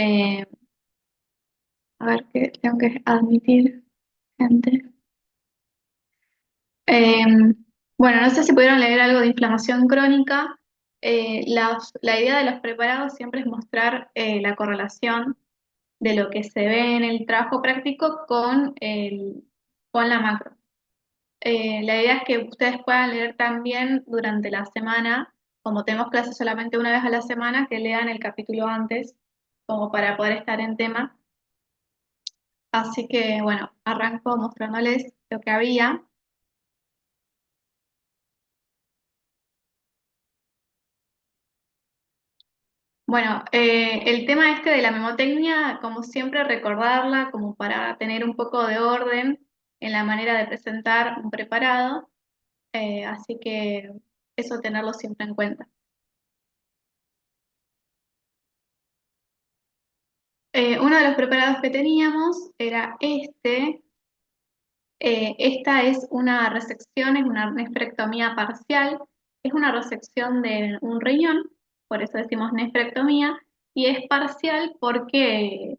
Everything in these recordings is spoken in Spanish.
Eh, a ver, que tengo que admitir, gente. Eh, bueno, no sé si pudieron leer algo de inflamación crónica. La idea de los preparados siempre es mostrar la correlación de lo que se ve en el trabajo práctico con la macro. La idea es que ustedes puedan leer también durante la semana, como tenemos clases solamente una vez a la semana, que lean el capítulo antes, como para poder estar en tema. Así que, bueno, arranco mostrándoles lo que había. Bueno, el tema este de la memotecnia, como siempre, recordarla como para tener un poco de orden en la manera de presentar un preparado, así que eso tenerlo siempre en cuenta. Uno de los preparados que teníamos era este. Esta es una resección, es una nefrectomía parcial, es una resección de un riñón, por eso decimos nefrectomía, y es parcial porque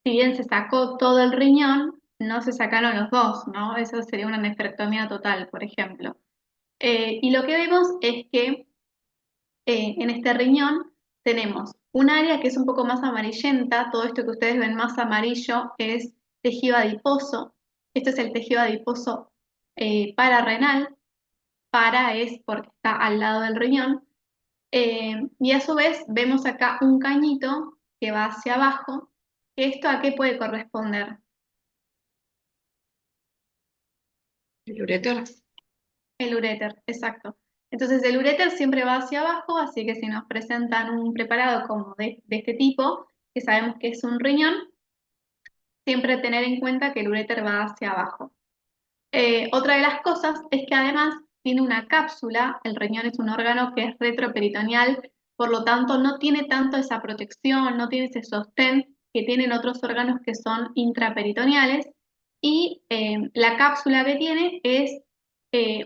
si bien se sacó todo el riñón, no se sacaron los dos, ¿no? Eso sería una nefrectomía total, por ejemplo. Y lo que vemos es que en este riñón tenemos un área que es un poco más amarillenta, todo esto que ustedes ven más amarillo es tejido adiposo, este es el tejido adiposo pararrenal, para es porque está al lado del riñón, y a su vez vemos acá un cañito que va hacia abajo, que esto a qué puede corresponder. El ureter. El uréter, exacto. Entonces el uréter siempre va hacia abajo, así que si nos presentan un preparado como de este tipo, que sabemos que es un riñón, siempre tener en cuenta que el uréter va hacia abajo. Otra de las cosas es que además tiene una cápsula, el riñón es un órgano que es retroperitoneal, por lo tanto no tiene tanto esa protección, no tiene ese sostén que tienen otros órganos que son intraperitoneales, y la cápsula que tiene es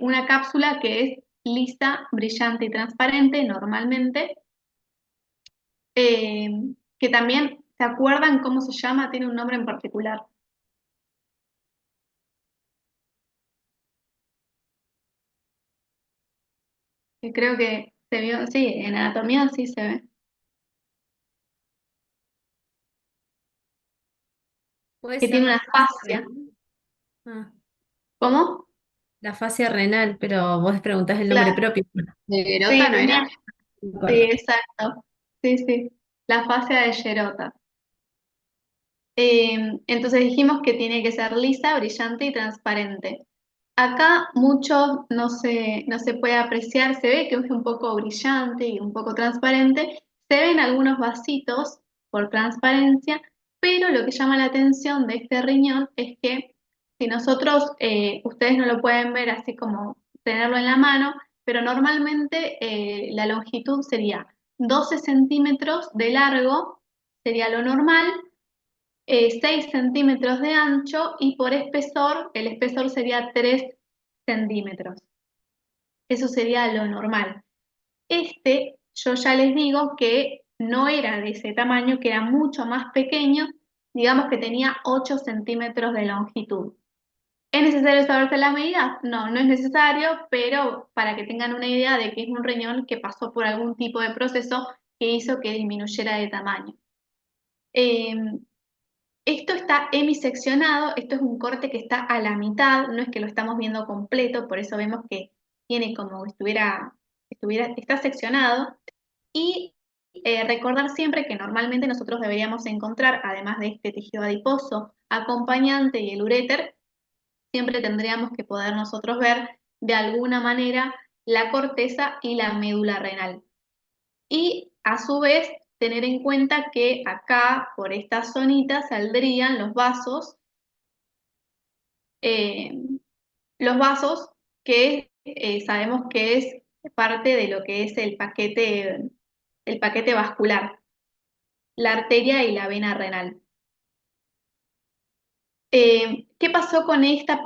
una cápsula que es lisa, brillante y transparente normalmente, eh, que también, ¿se acuerdan cómo se llama? Tiene un nombre en particular, que creo que se vio, sí, en anatomía sí se ve. Puede Que ser tiene la una fascia fascia. renal. Ah, ¿Cómo? la fascia renal, pero vos preguntás el nombre Claro. propio. ¿De Sí, Gerota no era? tenía. No me Sí, acuerdo. exacto. Sí, sí. La fascia de Gerota. Entonces dijimos que tiene que ser lisa, brillante y transparente. Acá mucho no se puede apreciar, se ve que es un poco brillante y un poco transparente. Se ven algunos vasitos por transparencia, pero lo que llama la atención de este riñón es que si nosotros, ustedes no lo pueden ver así como tenerlo en la mano, pero normalmente la longitud sería 12 centímetros de largo, sería lo normal, 6 centímetros de ancho y por espesor, el espesor sería 3 centímetros. Eso sería lo normal. Este, yo ya les digo que no era de ese tamaño, que era mucho más pequeño, digamos que tenía 8 centímetros de longitud. ¿Es necesario saberse las medidas? No, no es necesario, pero para que tengan una idea de que es un riñón que pasó por algún tipo de proceso que hizo que disminuyera de tamaño. Eh, Esto está hemiseccionado, esto es un corte que está a la mitad, no es que lo estamos viendo completo, por eso vemos que tiene como está seccionado. Y recordar siempre que normalmente nosotros deberíamos encontrar, además de este tejido adiposo acompañante y el uréter, siempre tendríamos que poder nosotros ver de alguna manera la corteza y la médula renal. Y a su vez, tener en cuenta que acá, por esta zonita, saldrían eh, los vasos que sabemos que es parte de lo que es el paquete vascular, la arteria y la vena renal. ¿Qué pasó con esta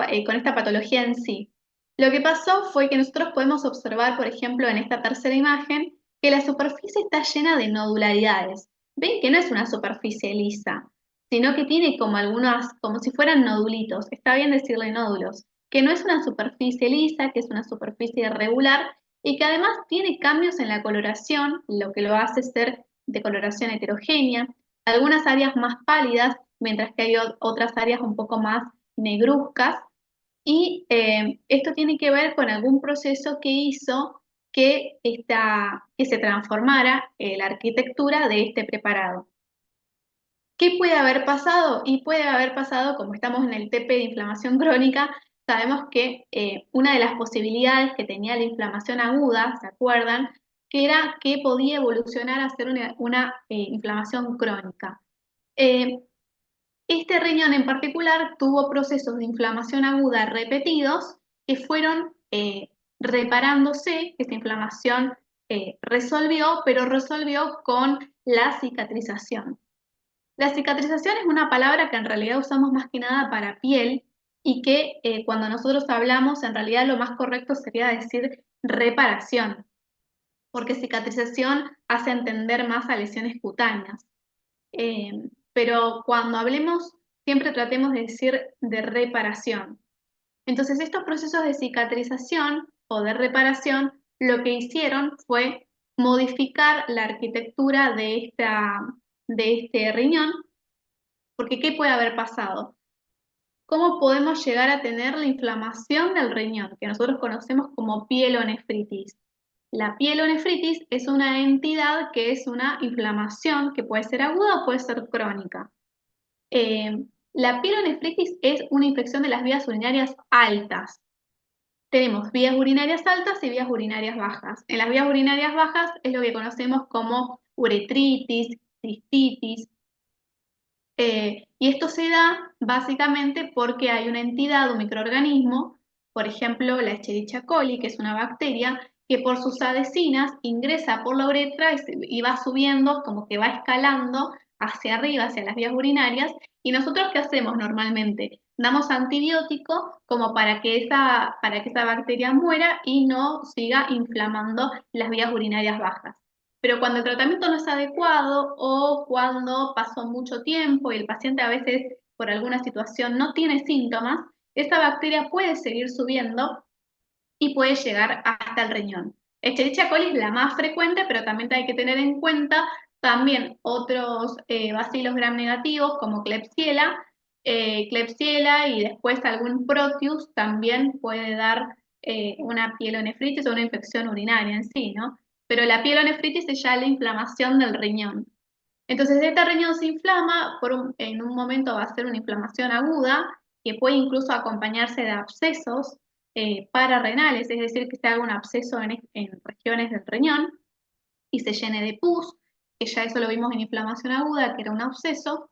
patología en sí? Lo que pasó fue que nosotros podemos observar, por ejemplo, en esta tercera imagen, que la superficie está llena de nodularidades. ven que no es una superficie lisa, sino que tiene como algunas, como si fueran nodulitos, está bien decirle nódulos, que no es una superficie lisa, que es una superficie irregular y que además tiene cambios en la coloración, lo que lo hace ser de coloración heterogénea, algunas áreas más pálidas, mientras que hay otras áreas un poco más negruzcas, y esto tiene que ver con algún proceso que hizo que se transformara la arquitectura de este preparado. ¿Qué puede haber pasado? Y puede haber pasado, como estamos en el TP de inflamación crónica, sabemos que una de las posibilidades que tenía la inflamación aguda, ¿se acuerdan? Que era que podía evolucionar a ser una inflamación crónica. Eh, este riñón en particular tuvo procesos de inflamación aguda repetidos que fueron reparándose, que esta inflamación resolvió, pero resolvió con la cicatrización. La cicatrización es una palabra que en realidad usamos más que nada para piel y que cuando nosotros hablamos en realidad lo más correcto sería decir reparación, porque cicatrización hace entender más a lesiones cutáneas. Eh, pero cuando hablemos, siempre tratemos de decir de reparación. Entonces, estos procesos de cicatrización o de reparación lo que hicieron fue modificar la arquitectura de este riñón, porque ¿qué puede haber pasado? ¿Cómo podemos llegar a tener la inflamación del riñón, que nosotros conocemos como pielonefritis? La pielonefritis es una entidad que es una inflamación que puede ser aguda o puede ser crónica. La pielonefritis es una infección de las vías urinarias altas. Tenemos vías urinarias altas y vías urinarias bajas. En las vías urinarias bajas es lo que conocemos como uretritis, cistitis, y esto se da básicamente porque hay una entidad, un microorganismo, por ejemplo la Escherichia coli, que es una bacteria, que por sus adhesinas ingresa por la uretra y va subiendo, como que va escalando hacia arriba, hacia las vías urinarias. ¿Y nosotros qué hacemos normalmente? Damos antibiótico como para que esa bacteria muera y no siga inflamando las vías urinarias bajas. Pero cuando el tratamiento no es adecuado o cuando pasó mucho tiempo y el paciente a veces por alguna situación no tiene síntomas, esta bacteria puede seguir subiendo y puede llegar hasta el riñón. Escherichia coli es la más frecuente, pero también hay que tener en cuenta también otros bacilos gram negativos como Klebsiella y después algún Proteus también puede dar una pielonefritis o una infección urinaria en sí, ¿no? Pero la pielonefritis es ya la inflamación del riñón. Entonces, este riñón se inflama, en un momento va a ser una inflamación aguda, que puede incluso acompañarse de abscesos pararenales, es decir, que se haga un absceso en regiones del riñón y se llene de pus, que ya eso lo vimos en inflamación aguda, que era un absceso,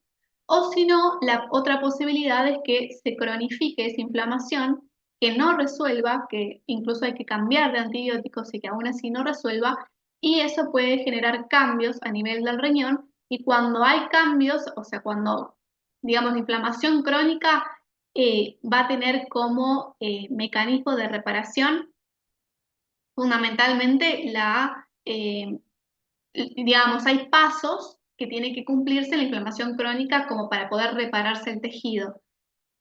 o si no, la otra posibilidad es que se cronifique esa inflamación, que no resuelva, que incluso hay que cambiar de antibióticos y que aún así no resuelva, y eso puede generar cambios a nivel del riñón, y cuando hay cambios, o sea, cuando, digamos, la inflamación crónica va a tener como mecanismo de reparación fundamentalmente digamos, hay pasos que tienen que cumplirse en la inflamación crónica como para poder repararse el tejido.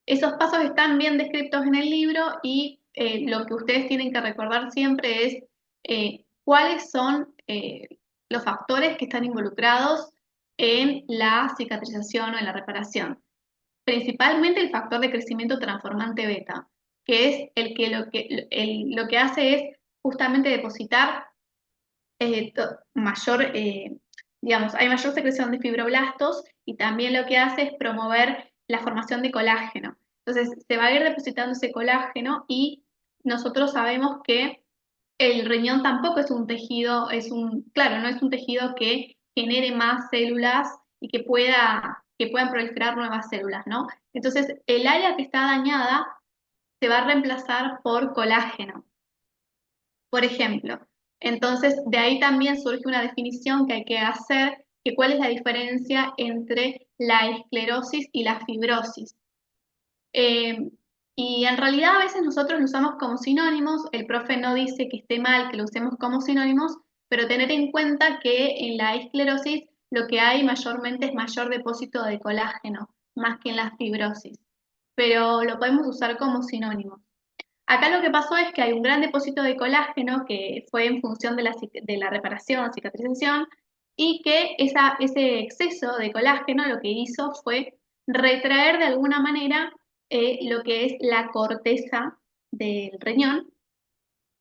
Esos pasos están bien descritos en el libro y lo que ustedes tienen que recordar siempre es cuáles son los factores que están involucrados en la cicatrización o en la reparación. Principalmente el factor de crecimiento transformante beta, que es lo que hace es justamente depositar mayor, digamos, hay mayor secreción de fibroblastos y también lo que hace es promover la formación de colágeno. Entonces, se va a ir depositando ese colágeno y nosotros sabemos que el riñón tampoco es un tejido, claro, no es un tejido que genere más células y que puedan proliferar nuevas células, ¿no? Entonces, el área que está dañada se va a reemplazar por colágeno, por ejemplo. Entonces, de ahí también surge una definición que hay que hacer, que cuál es la diferencia entre la esclerosis y la fibrosis. Eh, y en realidad a veces nosotros lo usamos como sinónimos, el profe no dice que esté mal que lo usemos como sinónimos, pero tener en cuenta que en la esclerosis lo que hay mayormente es mayor depósito de colágeno, más que en la fibrosis, pero lo podemos usar como sinónimo. Acá lo que pasó es que hay un gran depósito de colágeno que fue en función de la reparación, cicatrización, y que ese exceso de colágeno lo que hizo fue retraer de alguna manera lo que es la corteza del riñón.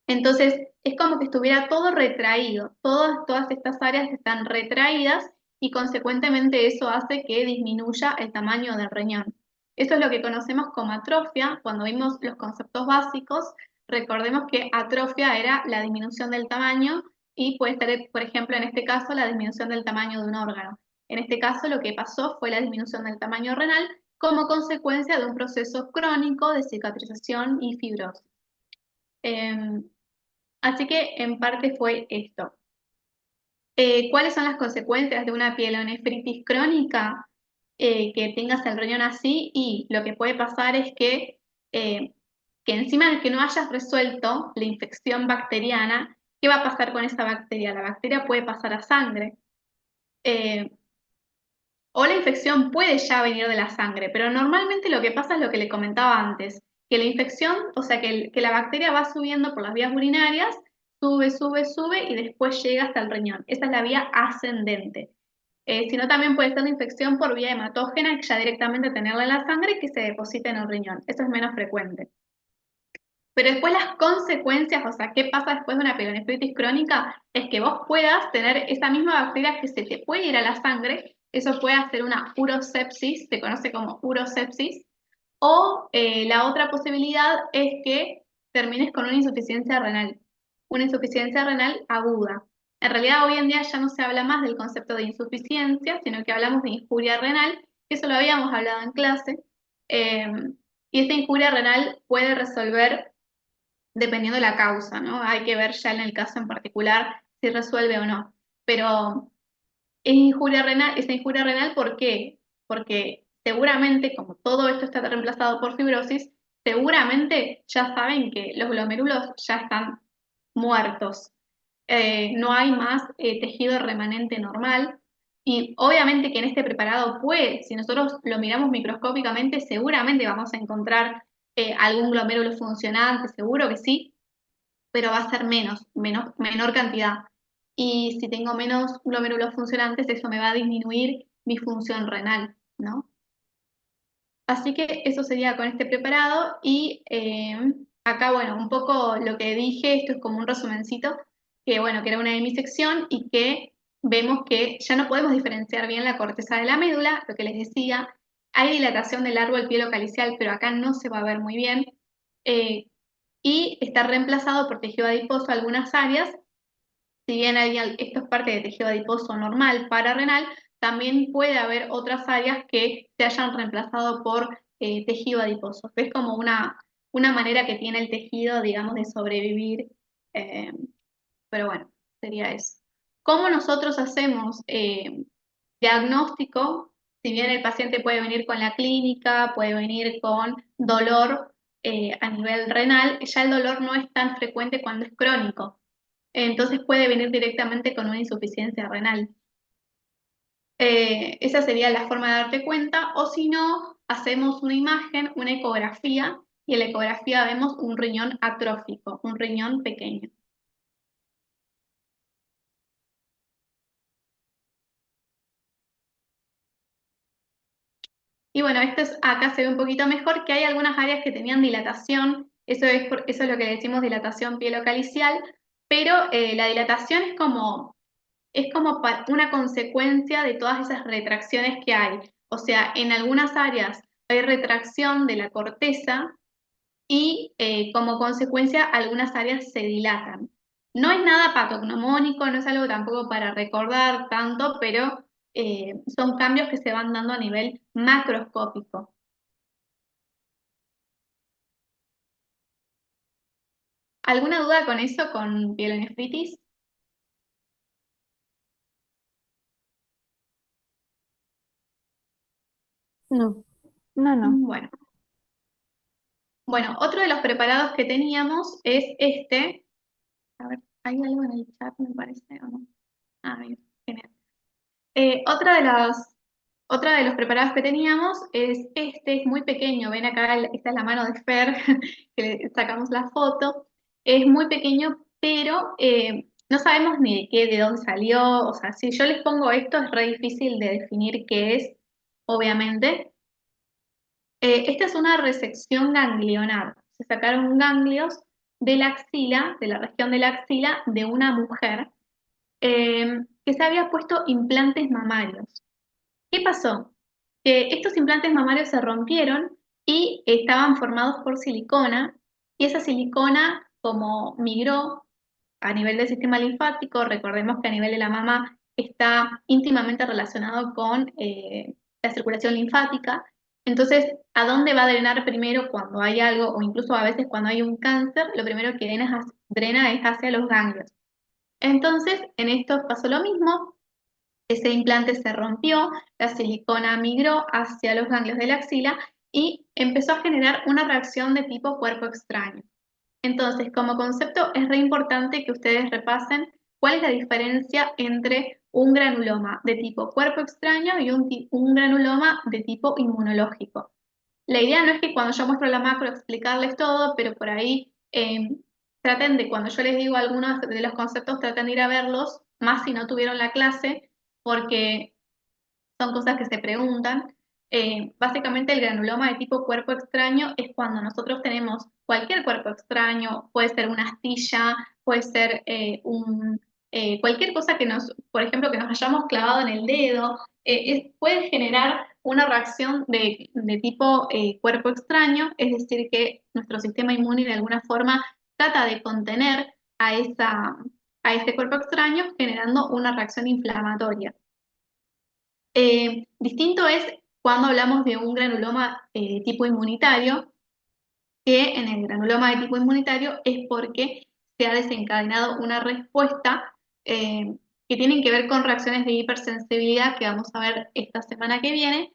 Entonces, es como que estuviera todo retraído, todas estas áreas están retraídas y consecuentemente eso hace que disminuya el tamaño del riñón. Eso es lo que conocemos como atrofia. Cuando vimos los conceptos básicos, recordemos que atrofia era la disminución del tamaño y puede ser, por ejemplo, en este caso, la disminución del tamaño de un órgano. En este caso, lo que pasó fue la disminución del tamaño renal como consecuencia de un proceso crónico de cicatrización y fibrosis. Em, Así que en parte fue esto. ¿Cuáles son las consecuencias de una pielonefritis crónica? Que tengas el riñón así y lo que puede pasar es eh, que encima de que no hayas resuelto la infección bacteriana, ¿qué va a pasar con esa bacteria? La bacteria puede pasar a sangre. Eh, o la infección puede ya venir de la sangre, pero normalmente lo que pasa es lo que le comentaba antes, que la infección, o sea, que la bacteria va subiendo por las vías urinarias, sube, sube, sube y después llega hasta el riñón. Esa es la vía ascendente. Si no, también puede ser la infección por vía hematógena, que ya directamente tenerla en la sangre y que se deposite en el riñón. Eso es menos frecuente. Pero después las consecuencias, o sea, ¿qué pasa después de una pielonefritis crónica? Es que vos puedas tener esa misma bacteria que se te puede ir a la sangre, eso puede hacer una urosepsis, se conoce como urosepsis, o la otra posibilidad es que termines con una insuficiencia renal aguda. En realidad hoy en día ya no se habla más del concepto de insuficiencia, sino que hablamos de injuria renal, que eso lo habíamos hablado en clase, eh, y esta injuria renal puede resolver dependiendo de la causa, ¿no? Hay que ver ya en el caso en particular si resuelve o no. Pero es injuria renal, ¿por qué? Porque seguramente, como todo esto está reemplazado por fibrosis, seguramente ya saben que los glomérulos ya están muertos. No hay más tejido remanente normal. Y obviamente que en este preparado puede, si nosotros lo miramos microscópicamente, seguramente vamos a encontrar algún glomérulo funcionante, seguro que sí, pero va a ser menor cantidad. Y si tengo menos glomérulos funcionantes, eso me va a disminuir mi función renal, ¿no? Así que eso sería con este preparado y acá, bueno, un poco lo que dije, esto es como un resumencito, que bueno, que era una demisección y que vemos que ya no podemos diferenciar bien la corteza de la médula, lo que les decía, hay dilatación del árbol pielocalicial, pero acá no se va a ver muy bien, eh, y está reemplazado por tejido adiposo algunas áreas. Si bien esto es parte de tejido adiposo normal pararenal, también puede haber otras áreas que se hayan reemplazado por tejido adiposo. Es como una manera que tiene el tejido, digamos, de sobrevivir. eh, pero bueno, sería eso. ¿Cómo nosotros hacemos diagnóstico? Si bien el paciente puede venir con la clínica, puede venir con dolor a nivel renal, ya el dolor no es tan frecuente cuando es crónico. Entonces puede venir directamente con una insuficiencia renal. Esa sería la forma de darte cuenta, o si no, hacemos una imagen, una ecografía, y en la ecografía vemos un riñón atrófico, un riñón pequeño. Y bueno, acá se ve un poquito mejor que hay algunas áreas que tenían dilatación, eso es lo que le decimos dilatación pielocalicial, pero la dilatación es como una consecuencia de todas esas retracciones que hay. O sea, en algunas áreas hay retracción de la corteza y como consecuencia algunas áreas se dilatan. No es nada patognomónico, no es algo tampoco para recordar tanto, pero son cambios que se van dando a nivel macroscópico. ¿Alguna duda con eso, con pielonefritis? No, no, no. Bueno. Bueno, otro de los preparados que teníamos es este. A ver, ¿hay algo en el chat, me parece, o no? Ah, bien, genial. Otra de los preparados que teníamos es este, es muy pequeño, ven acá, esta es la mano de Fer, que le sacamos la foto, es muy pequeño, pero no sabemos ni de qué, de dónde salió, o sea, si yo les pongo esto es re difícil de definir qué es, obviamente. Esta es una resección ganglionar, se sacaron ganglios de la axila, de la región de la axila de una mujer que se había puesto implantes mamarios. ¿Qué pasó? Que estos implantes mamarios se rompieron y estaban formados por silicona, y esa silicona, como migró a nivel del sistema linfático, recordemos que a nivel de la mama está íntimamente relacionado con la circulación linfática. Entonces, ¿a dónde va a drenar primero cuando hay algo, o incluso a veces cuando hay un cáncer? Lo primero que drena es hacia los ganglios. Entonces, en esto pasó lo mismo, ese implante se rompió, la silicona migró hacia los ganglios de la axila y empezó a generar una reacción de tipo cuerpo extraño. Entonces, como concepto, es re importante que ustedes repasen cuál es la diferencia entre un granuloma de tipo cuerpo extraño y un granuloma de tipo inmunológico. La idea no es que cuando yo muestro la macro explicarles todo, pero por ahí traten de, cuando yo les digo algunos de los conceptos, traten de ir a verlos, más si no tuvieron la clase, porque son cosas que se preguntan. Básicamente el granuloma de tipo cuerpo extraño es cuando nosotros tenemos cualquier cuerpo extraño, puede ser una astilla, puede ser cualquier cosa que nos, por ejemplo, que nos hayamos clavado en el dedo, puede generar una reacción de tipo cuerpo extraño, es decir, que nuestro sistema inmune de alguna forma trata de contener a ese cuerpo extraño generando una reacción inflamatoria. Distinto es cuando hablamos de un granuloma tipo inmunitario, que en el granuloma de tipo inmunitario es porque se ha desencadenado una respuesta que tienen que ver con reacciones de hipersensibilidad que vamos a ver esta semana que viene,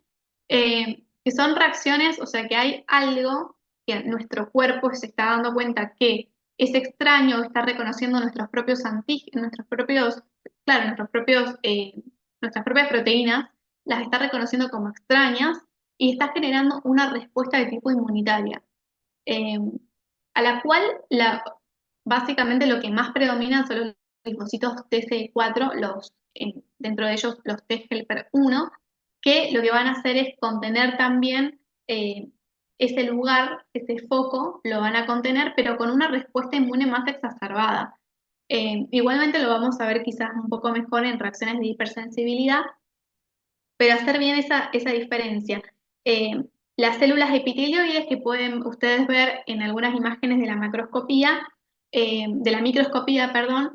que son reacciones, o sea que hay algo que nuestro cuerpo se está dando cuenta que es extraño, está reconociendo nuestros propios antígenos, claro, nuestras propias proteínas, las está reconociendo como extrañas y está generando una respuesta de tipo inmunitaria eh, a la cual básicamente lo que más predomina son los linfocitos TCE4, dentro de ellos los T helper 1, que lo que van a hacer es contener también ese lugar, ese foco, lo van a contener, pero con una respuesta inmune más exacerbada. Igualmente lo vamos a ver quizás un poco mejor en reacciones de hipersensibilidad, pero hacer bien esa diferencia. Eh, las células epitelioides que pueden ustedes ver en algunas imágenes de la macroscopía, de la microscopía, perdón,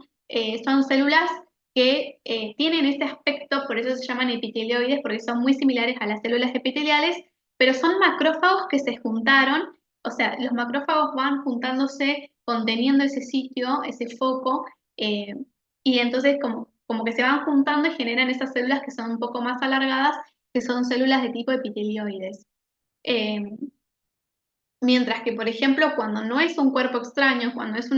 son células que tienen ese aspecto, por eso se llaman epitelioides, porque son muy similares a las células epiteliales, pero son macrófagos que se juntaron, o sea, los macrófagos van juntándose, conteniendo ese sitio, ese foco, eh, y entonces como que se van juntando y generan esas células que son un poco más alargadas, que son células de tipo epitelioides. Eh, Mientras que, por ejemplo, cuando no es un cuerpo extraño, cuando es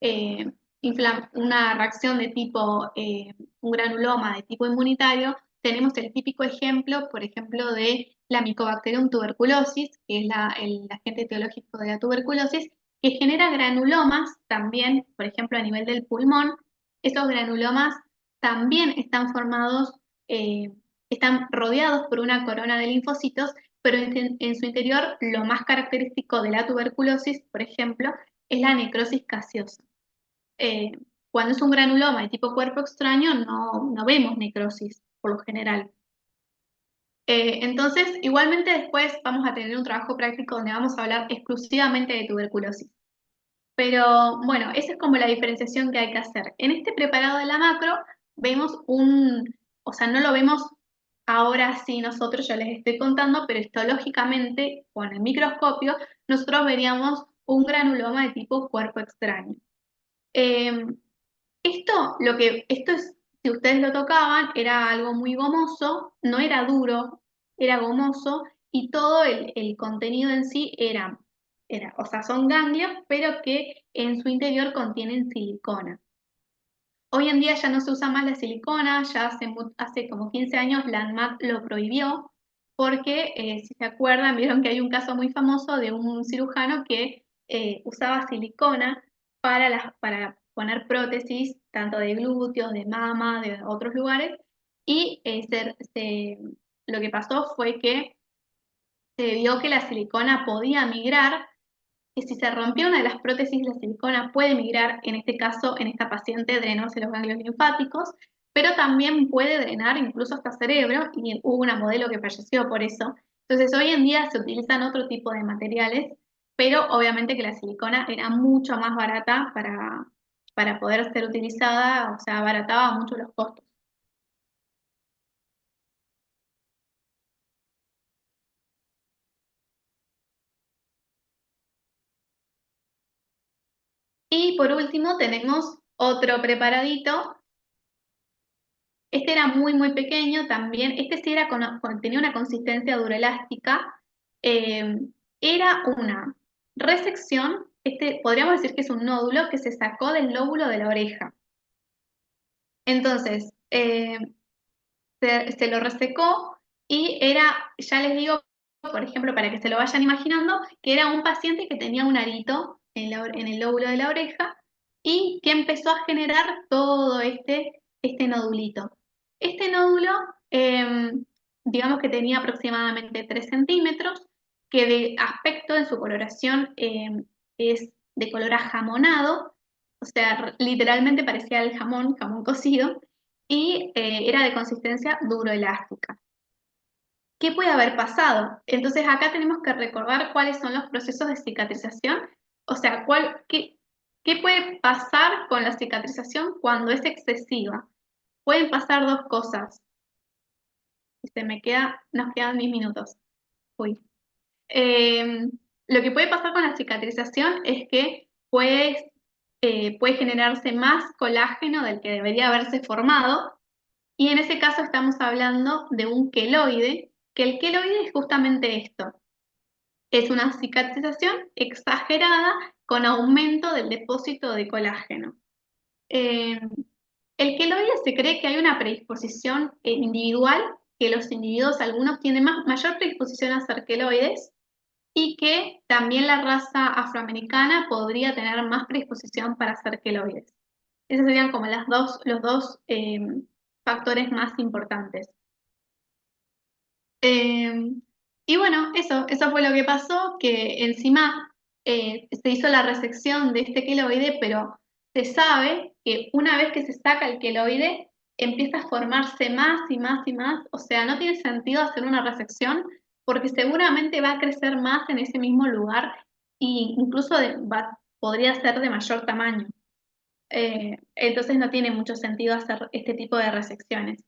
eh, una reacción de tipo, un granuloma de tipo inmunitario, tenemos el típico ejemplo, por ejemplo, de la Mycobacterium tuberculosis, que es el agente etiológico de la tuberculosis, que genera granulomas también, por ejemplo, a nivel del pulmón. Esos granulomas también están formados, están rodeados por una corona de linfocitos, pero en su interior lo más característico de la tuberculosis, por ejemplo, es la necrosis gaseosa. Eh, Cuando es un granuloma de tipo cuerpo extraño, no vemos necrosis, por lo general. Entonces, igualmente después vamos a tener un trabajo práctico donde vamos a hablar exclusivamente de tuberculosis. Pero bueno, esa es como la diferenciación que hay que hacer. En este preparado de la macro vemos o sea, no lo vemos ahora sí nosotros, yo les estoy contando, pero histológicamente con el microscopio nosotros veríamos un granuloma de tipo cuerpo extraño. Eh, esto es, si ustedes lo tocaban, era algo muy gomoso, no era duro, era gomoso y todo el contenido en sí o sea, son ganglios, pero que en su interior contienen silicona. Hoy en día ya no se usa más la silicona, ya hace como 15 años la ANMAT lo prohibió, porque si se acuerdan, vieron que hay un caso muy famoso de un cirujano que usaba silicona para poner prótesis, tanto de glúteos, de mama, de otros lugares, y lo que pasó fue que se vio que la silicona podía migrar, que si se rompió una de las prótesis, la silicona puede migrar, en este caso, en esta paciente, drenarse los ganglios linfáticos, pero también puede drenar incluso hasta cerebro, y hubo una modelo que falleció por eso. Entonces, hoy en día se utilizan otro tipo de materiales, pero obviamente que la silicona era mucho más barata para poder ser utilizada, o sea, abarataba mucho los costos. Y por último tenemos otro preparadito. Este era muy, muy pequeño también. Este sí tenía una consistencia duroelástica. Eh, Era una resección. Este podríamos decir que es un nódulo que se sacó del lóbulo de la oreja. Entonces, se lo resecó y ya les digo, por ejemplo, para que se lo vayan imaginando, que era un paciente que tenía un arito en el lóbulo de la oreja y que empezó a generar todo este nodulito. Este nódulo, digamos que tenía aproximadamente 3 centímetros, que de aspecto en su coloración es de color ajamonado, o sea, literalmente parecía el jamón cocido, y era de consistencia duroelástica. ¿Qué puede haber pasado? Entonces acá tenemos que recordar cuáles son los procesos de cicatrización, o sea, qué puede pasar con la cicatrización cuando es excesiva. Pueden pasar dos cosas. Nos quedan 10 minutos. Uy. Eh, lo que puede pasar con la cicatrización es que puede generarse más colágeno del que debería haberse formado, y en ese caso estamos hablando de un queloide, que el queloide es justamente esto. Es una cicatrización exagerada con aumento del depósito de colágeno. Eh, el queloide se cree que hay una predisposición individual, que los individuos, algunos tienen mayor predisposición a ser queloides, y que también la raza afroamericana podría tener más predisposición para ser queloides. Esos serían como los dos factores más importantes. Eh, y bueno, eso fue lo que pasó, que encima se hizo la resección de este queloide, pero se sabe que una vez que se saca el queloide, empieza a formarse más y más y más, o sea, no tiene sentido hacer una resección porque seguramente va a crecer más en ese mismo lugar e incluso podría ser de mayor tamaño. Entonces no tiene mucho sentido hacer este tipo de resecciones.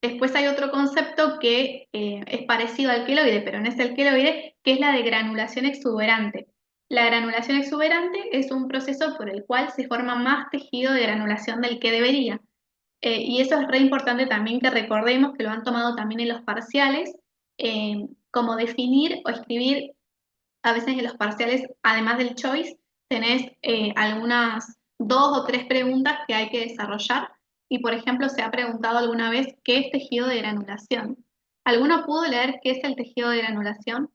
Después hay otro concepto que es parecido al queloide, pero no es el queloide, que es la de granulación exuberante. La granulación exuberante es un proceso por el cual se forma más tejido de granulación del que debería. Y eso es re importante también que recordemos, que lo han tomado también en los parciales, como definir o escribir, a veces en los parciales, además del choice, tenés algunas 2 o 3 preguntas que hay que desarrollar. Y por ejemplo, se ha preguntado alguna vez qué es tejido de granulación. ¿Alguno pudo leer qué es el tejido de granulación?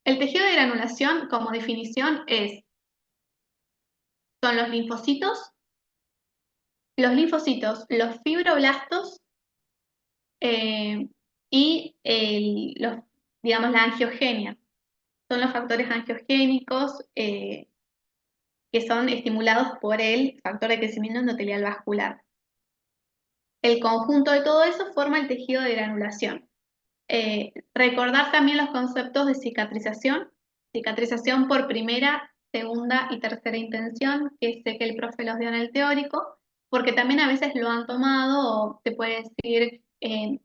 El tejido de granulación, como definición, son los fibroblastos eh, y digamos, la angiogenia. Son los factores angiogénicos que son estimulados por el factor de crecimiento endotelial vascular. El conjunto de todo eso forma el tejido de granulación. Recordar también los conceptos de cicatrización por primera, segunda y tercera intención, que sé que el profe los dio en el teórico, porque también a veces lo han tomado, o te puede decir,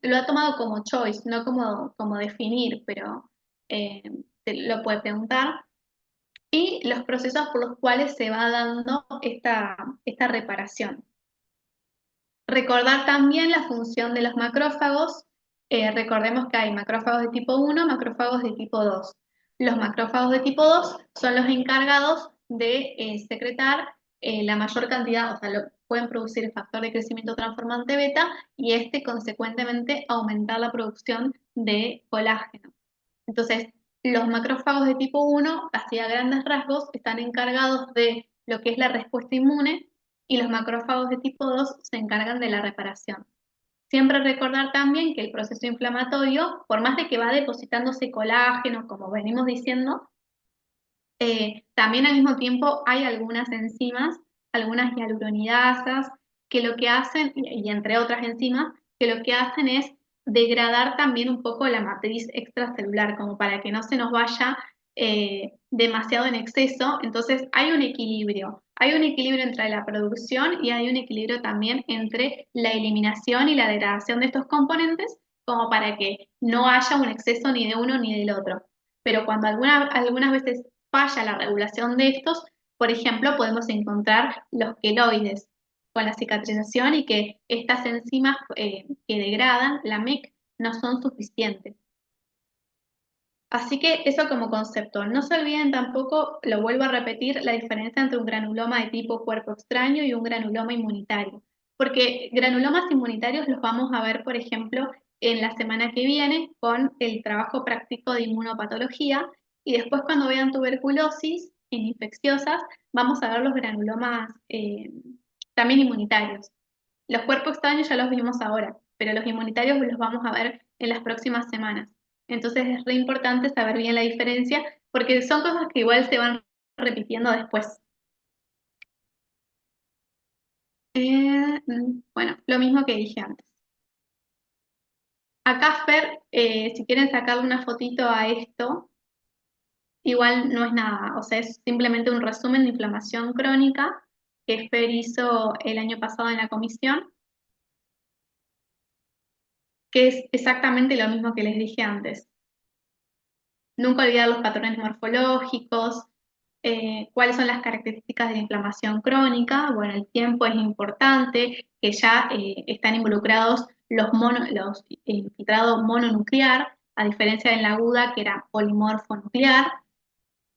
lo ha tomado como choice, no como definir, pero te lo puede preguntar. Y los procesos por los cuales se va dando esta reparación. Recordar también la función de los macrófagos, Recordemos que hay macrófagos de tipo 1, macrófagos de tipo 2. Los macrófagos de tipo 2 son los encargados de secretar la mayor cantidad, o sea, pueden producir el factor de crecimiento transformante beta y este consecuentemente aumentar la producción de colágeno. Entonces, los macrófagos de tipo 1, así a grandes rasgos, están encargados de lo que es la respuesta inmune y los macrófagos de tipo 2 se encargan de la reparación. Siempre recordar también que el proceso inflamatorio, por más de que va depositándose colágeno, como venimos diciendo, también al mismo tiempo hay algunas enzimas, algunas hialuronidasas, que lo que hacen, y entre otras enzimas, que lo que hacen es degradar también un poco la matriz extracelular, como para que no se nos vaya demasiado en exceso. Entonces hay un equilibrio entre la producción y hay un equilibrio también entre la eliminación y la degradación de estos componentes, como para que no haya un exceso ni de uno ni del otro. Pero cuando algunas veces falla la regulación de estos, por ejemplo, podemos encontrar los queloides con la cicatrización y que estas enzimas que degradan la MEC no son suficientes. Así que eso como concepto. No se olviden tampoco, lo vuelvo a repetir, la diferencia entre un granuloma de tipo cuerpo extraño y un granuloma inmunitario. Porque granulomas inmunitarios los vamos a ver, por ejemplo, en la semana que viene con el trabajo práctico de inmunopatología y después cuando vean tuberculosis en infecciosas, vamos a ver los granulomas también inmunitarios. Los cuerpos extraños ya los vimos ahora, pero los inmunitarios los vamos a ver en las próximas semanas. Entonces es re importante saber bien la diferencia porque son cosas que igual se van repitiendo después. Bueno, lo mismo que dije antes. Acá, Fer, si quieren sacarle una fotito a esto, igual no es nada, o sea, es simplemente un resumen de inflamación crónica que Fer hizo el año pasado en la comisión, que es exactamente lo mismo que les dije antes. Nunca olvidar los patrones morfológicos, cuáles son las características de la inflamación crónica. Bueno, el tiempo es importante, que ya están involucrados los infiltrados mononuclear, a diferencia de la aguda que era polimorfo nuclear,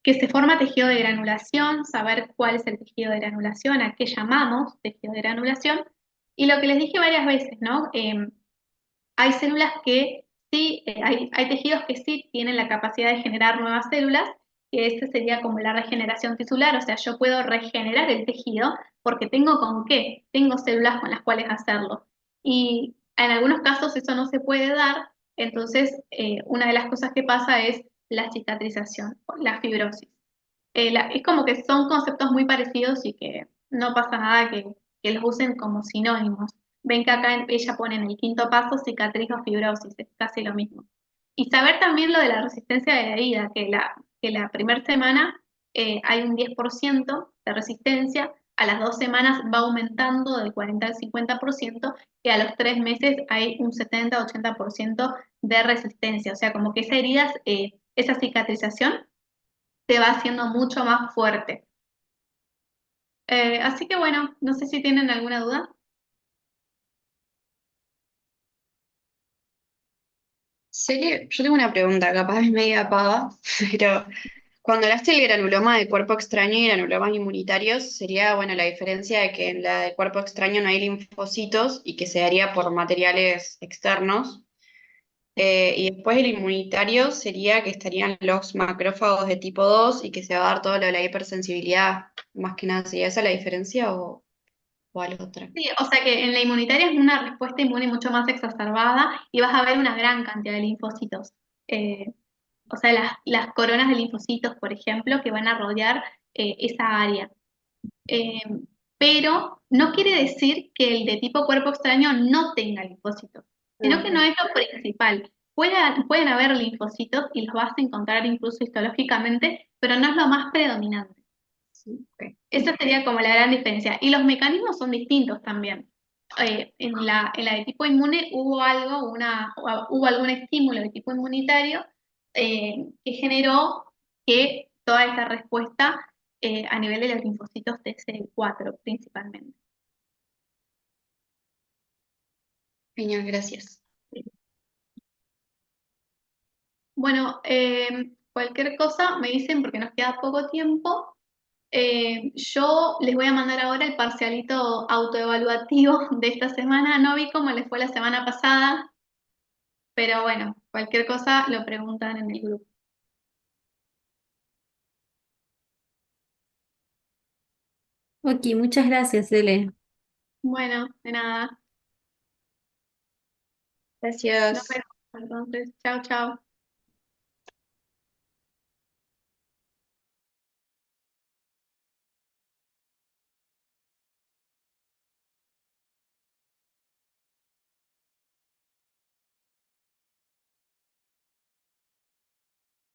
que se forma tejido de granulación, saber cuál es el tejido de granulación, a qué llamamos tejido de granulación, y lo que les dije varias veces, ¿no? Hay células que sí, hay tejidos que sí tienen la capacidad de generar nuevas células, que esta sería como la regeneración tisular, o sea, yo puedo regenerar el tejido porque tengo con qué, tengo células con las cuales hacerlo. Y en algunos casos eso no se puede dar, entonces una de las cosas que pasa es la cicatrización, la fibrosis. Es como que son conceptos muy parecidos y que no pasa nada que los usen como sinónimos. Ven que acá ella pone en el quinto paso cicatriz o fibrosis, es casi lo mismo. Y saber también lo de la resistencia de la herida, que la primera semana hay un 10% de resistencia, a las 2 semanas va aumentando del 40 al 50% y a los 3 meses hay un 70-80% de resistencia. O sea, como que esa herida, esa cicatrización se va haciendo mucho más fuerte. Así que bueno, no sé si tienen alguna duda. Yo tengo una pregunta, capaz es media paga, pero cuando hablaste del granuloma de cuerpo extraño y granulomas inmunitarios, sería, bueno, la diferencia de que en la de cuerpo extraño no hay linfocitos y que se daría por materiales externos. Y después el inmunitario sería que estarían los macrófagos de tipo 2 y que se va a dar todo lo de la hipersensibilidad. Más que nada, ¿sería esa la diferencia o algo otra? Sí, o sea que en la inmunitaria es una respuesta inmune mucho más exacerbada y vas a ver una gran cantidad de linfocitos. O sea, las coronas de linfocitos, por ejemplo, que van a rodear esa área. Eh, pero no quiere decir que el de tipo cuerpo extraño no tenga linfocitos, sino que no es lo principal. Pueden haber linfocitos y los vas a encontrar incluso histológicamente, pero no es lo más predominante. Sí, ok. Esa sería como la gran diferencia. Y los mecanismos son distintos también. En la de tipo inmune hubo algún estímulo de tipo inmunitario que generó que toda esa respuesta a nivel de los linfocitos TCD4 principalmente. Genial, gracias. Bueno, cualquier cosa me dicen porque nos queda poco tiempo. Yo les voy a mandar ahora el parcialito autoevaluativo de esta semana. No vi cómo les fue la semana pasada, pero bueno, cualquier cosa lo preguntan en el grupo. Ok, muchas gracias, Ele. Bueno, de nada. Nos Gracias. vemos entonces. Chao, chao.